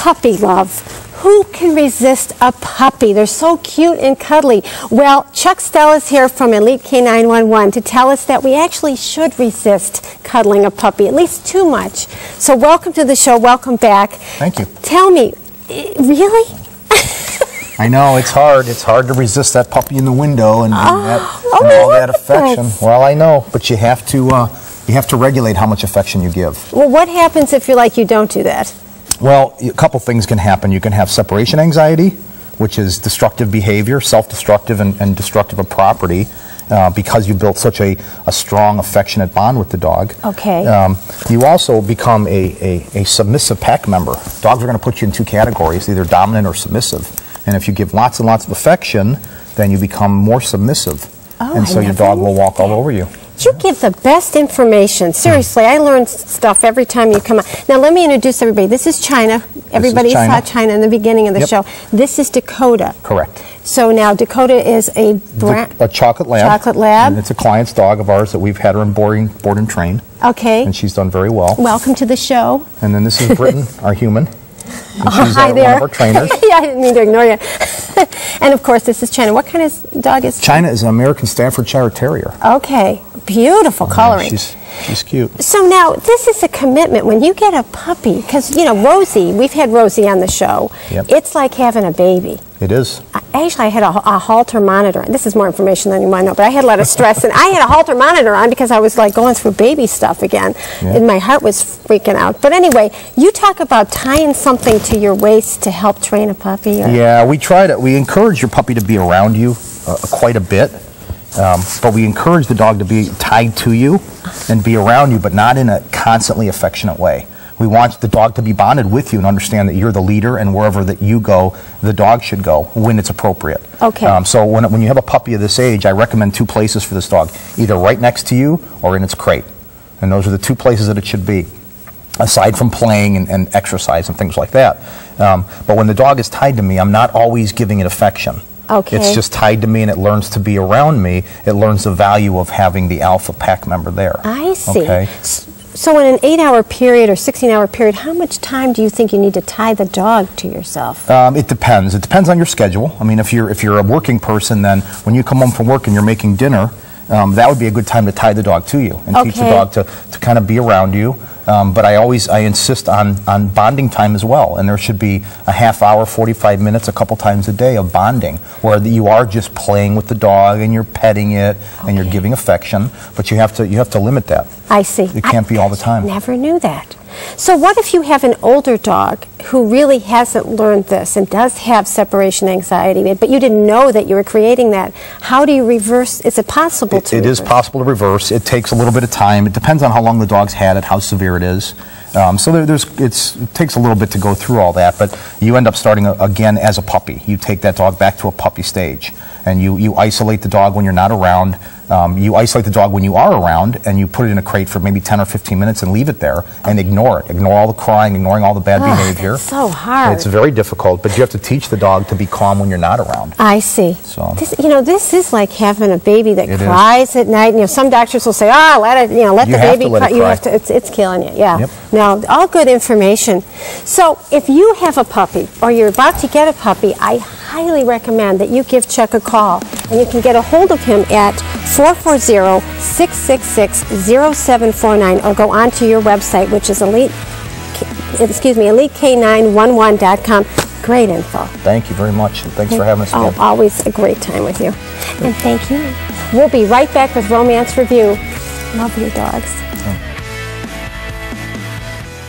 puppy love. Who can resist a puppy? They're so cute and cuddly. Well, Chuck Stell is here from Elite K911 to tell us that we actually should resist cuddling a puppy, at least too much. So welcome to the show. Welcome back. Thank you. Tell me, really? I know, it's hard. It's hard to resist that puppy in the window and all that affection. Well, I know, but you have to regulate how much affection you give. Well, what happens if you're like you don't do that? Well, a couple things can happen. You can have separation anxiety, which is destructive behavior, self-destructive and destructive of property, because you built such a strong, affectionate bond with the dog. Okay. You also become a submissive pack member. Dogs are going to put you in two categories, either dominant or submissive. And if you give lots and lots of affection, then you become more submissive. Oh, and so your dog will walk all over you. You give the best information. Seriously, I learn stuff every time you come on. Now, let me introduce everybody. This is China. Everybody saw China in the beginning of the show. This is Dakota. Correct. So now Dakota is a chocolate lab. Chocolate lab. And it's a client's dog of ours that we've had her in board and train. Okay. And she's done very well. Welcome to the show. And then this is Britain, our human. And she's hi there. one of our trainers. Yeah, I didn't mean to ignore you. And of course, this is China. What kind of dog is China? Is an American Staffordshire Terrier. Okay. Beautiful coloring. She's cute. So now, this is a commitment. When you get a puppy, because, you know, Rosie, we've had Rosie on the show. Yep. It's like having a baby. It is. Actually, I had a Halter monitor. This is more information than you might know, but I had a lot of stress. And I had a Halter monitor on because I was like going through baby stuff again. Yeah. And my heart was freaking out. But anyway, you talk about tying something to your waist to help train a puppy. Or? Yeah, we encourage your puppy to be around you quite a bit. But we encourage the dog to be tied to you and be around you, but not in a constantly affectionate way. We want the dog to be bonded with you and understand that you're the leader, and wherever that you go, the dog should go when it's appropriate. Okay. So when you have a puppy of this age, I recommend two places for this dog, either right next to you or in its crate. And those are the two places that it should be, aside from playing and exercise and things like that. But when the dog is tied to me, I'm not always giving it affection. Okay. It's just tied to me, and it learns to be around me. It learns the value of having the alpha pack member there. I see. Okay. So in an 8-hour period or 16-hour period, how much time do you think you need to tie the dog to yourself? It depends. It depends on your schedule. I mean, if you're a working person, then when you come home from work and you're making dinner, that would be a good time to tie the dog to you and teach the dog to kind of be around you. But I insist on bonding time as well, and there should be a half hour, 45 minutes, a couple times a day of bonding, where you are just playing with the dog and you're petting it and you're giving affection, but you have to limit that. I see. It can't be all the time. I never knew that. So what if you have an older dog who really hasn't learned this and does have separation anxiety, but you didn't know that you were creating that? How do you reverse? Is it possible to reverse? It is possible to reverse. It takes a little bit of time. It depends on how long the dog's had it, how severe it is. So it takes a little bit to go through all that, but you end up starting again as a puppy. You take that dog back to a puppy stage, and you isolate the dog when you're not around. You isolate the dog when you are around, and you put it in a crate for maybe 10 or 15 minutes and leave it there and ignore it. Ignore all the crying, ignoring all the bad behavior. That's so hard. It's very difficult, but you have to teach the dog to be calm when you're not around. I see. So this is like having a baby that cries at night. And, some doctors will say, let the baby cry. It's killing you. Yeah. Yep. No, all good information. So if you have a puppy or you're about to get a puppy, I highly recommend that you give Chuck a call, and you can get a hold of him at 440-666-0749, or go onto your website, which is EliteK911.com. Great info. Thank you very much, and thanks for having us again. Oh, always a great time with you. And thank you. We'll be right back with Romance Review. Love your dogs.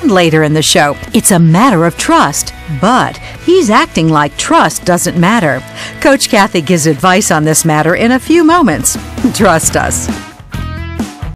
Later in the show, it's a matter of trust, but he's acting like trust doesn't matter. Coach Kathy gives advice on this matter in a few moments. Trust us.